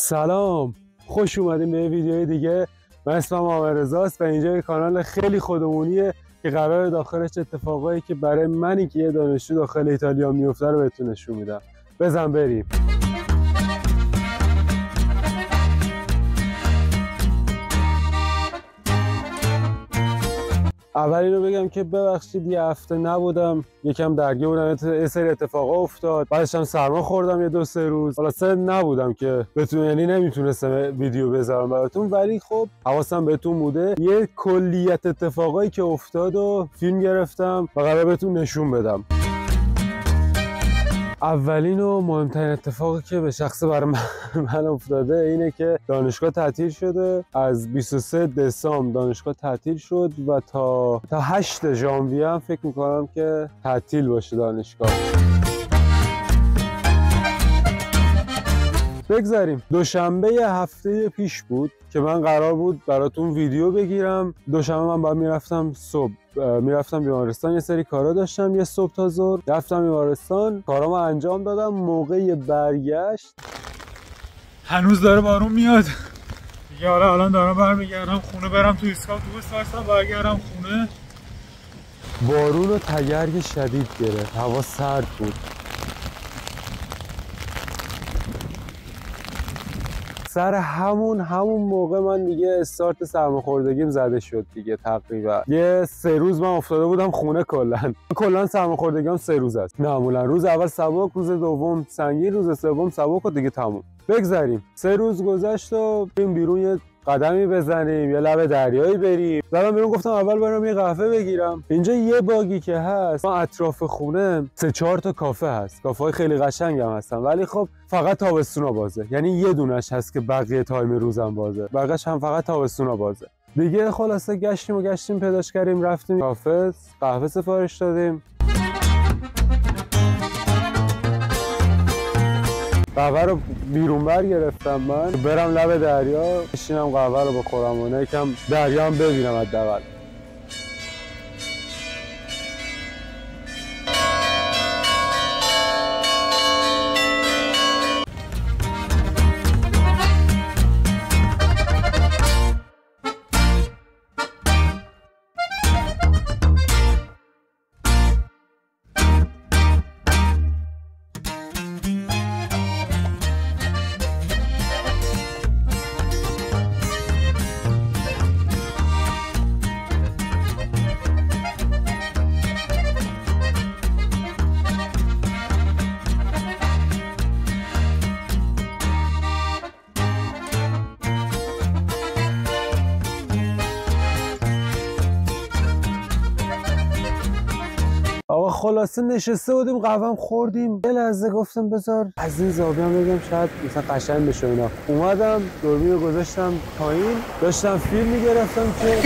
سلام، خوش اومدیم به ویدیوی دیگه. من اسمم عامر رضاست و اینجا یه کانال خیلی خودمونیه که قراره داخلش اتفاقایی که برای منی که یه دانشجو داخل ایتالیا میفته رو بهتون نشون میدم. بزن بریم. اول اینو بگم که ببخشید یه هفته نبودم، یکم درگیر بودم، یه سری اتفاقا افتاد، بعدش هم سرما خوردم یه 2-3 روز، خلاصه نبودم که بتونم، یعنی نمیتونستم ویدیو بذارم براتون، ولی خب حواسم بهتون بوده. یه کلیت اتفاقایی که افتاد و فیلم گرفتم و قرار بهتون نشون بدم. اولین و مهمترین اتفاقی که به شخص برای من افتاده اینه که دانشگاه تعطیل شده. از 23 دسامبر دانشگاه تعطیل شد و تا 8 ژانویه هم فکر میکنم که تعطیل باشه دانشگاه. بگذاریم. دوشنبه هفته پیش بود که من قرار بود براتون ویدیو بگیرم. دوشنبه من باید میرفتم صبح، میرفتم بیمارستان، یه سری کارا داشتم، یه صبح تا ظهر رفتم بیمارستان، کارامو انجام دادم. موقع برگشت هنوز داره بارون میاد دیگه. آره الان دارم برمیگردم خونه، برم تو ایستگاه اتوبوس واسه برگردم خونه. بارون و تگرگ شدید گرفت، هوا سرد بود. سر همون موقع من دیگه استارت سرماخوردگیم زده شد دیگه. تقریبا یه 3 روز من افتاده بودم خونه. کلا سرماخوردگیم 3 روز است معمولا. روز اول سبک، روز دوم سنگین، روز سوم سبک و دیگه تموم. بگذریم. 3 روز گذشت و بریم بیرون یه قدمی بزنیم، یه لب دریایی بریم. زدم بیرون، گفتم اول برم یه قهوه بگیرم. اینجا یه باگی که هست، ما اطراف خونه 3-4 تا کافه هست. کافه‌های خیلی قشنگ هم هستن، ولی خب فقط تابستونا بازه. یعنی یه دونش هست که بقیه تایم روزم بازه، بقیه‌اش هم فقط تابستونا بازه دیگه. خلاصه گشتیم پیداش کردیم، رفتیم کافه، قهوه سفارش دادیم. قهوه رو بیرون بر گرفتم من، برم لب دریا بشینم قهوه رو بخورم و یکم دریا هم ببینم حداقل. آقا خلاصه نشسته بودیم، قهوه‌ام خوردیم، یه لحظه گفتم بذار از این زاویه هم بگم شاید مثلا قشنگ بشه اینا. اومدم دوربین رو گذاشتم پایین، داشتم فیلم میگرفتم که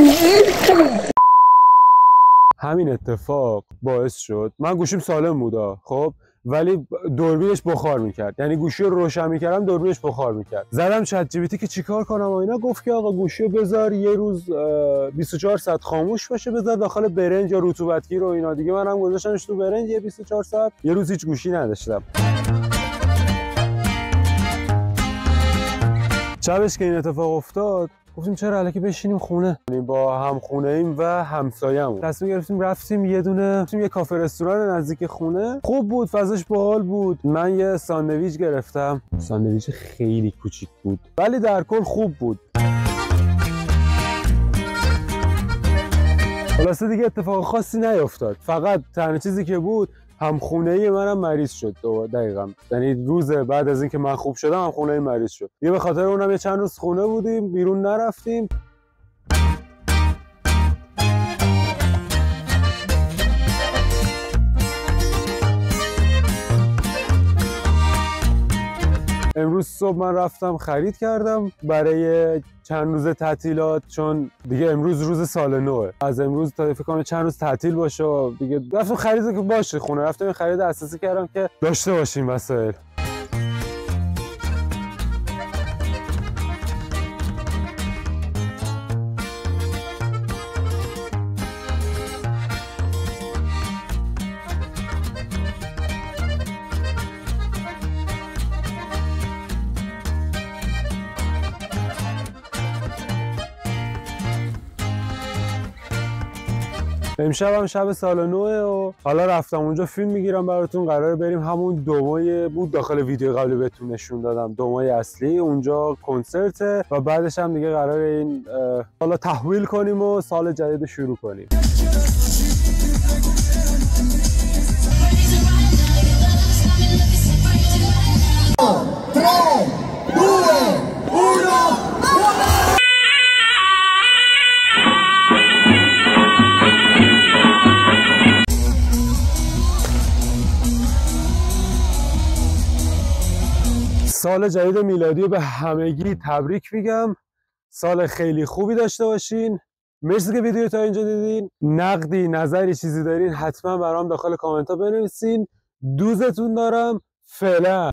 همین اتفاق باعث شد من گوشیم سالم بودا، خب، ولی دوربینش بخار میکرد. یعنی گوشی رو روشن میکردم دوربینش بخار میکرد. زدم چت جی پی تی که چیکار کنم و اینا، گفت که آقا گوشی رو بذار یه روز 24 ساعت خاموش باشه، بذار داخل برنج یا رطوبتگیر و اینا دیگه. منم گذاشتمش تو برنج یه 24 ساعت، یه روز هیچ گوشی نداشتم. شبش که این اتفاق افتاد گفتیم چرا الکی بشینیم خونه، با هم خونه ایم و همسایه‌مون. تصمیم گرفتیم رفتیم یه کافه رستوران نزدیک خونه. خوب بود، فضاش باحال بود. من یه ساندویچ گرفتم، ساندویچ خیلی کوچیک بود ولی در کل خوب بود. خلاصه دیگه اتفاق خاصی نیفتاد، فقط تنها چیزی که بود همخونه‌ای منم مریض شد. دقیقاً یعنی روز بعد از اینکه من خوب شدم همخونه‌ای مریض شد. یه به خاطر اونم یه چند روز خونه بودیم، بیرون نرفتیم. امروز صبح من رفتم خرید کردم برای چند روز تعطیلات، چون دیگه امروز روز سال نوه. از امروز تا فکر کنم چند روز تعطیل باشه و دیگه رفتم خرید که باشه خونه. رفتم خرید اساسی کردم که داشته باشیم وسایل. امشب هم شب سال نوه و حالا رفتم اونجا فیلم میگیرم براتون. قراره بریم همون دومای بود داخل ویدیو قبلی بهتون نشون دادم، دومای اصلی. اونجا کنسرته و بعدش هم دیگه قراره این حالا تحویل کنیم و سال جدید شروع کنیم. سال جدید میلادی رو به همگی تبریک میگم. سال خیلی خوبی داشته باشین. مرسی که ویدیو تا اینجا دیدین. نقدی، نظری، چیزی دارین حتما برام داخل کامنت ها بنویسین. دوستتون دارم. فعلا.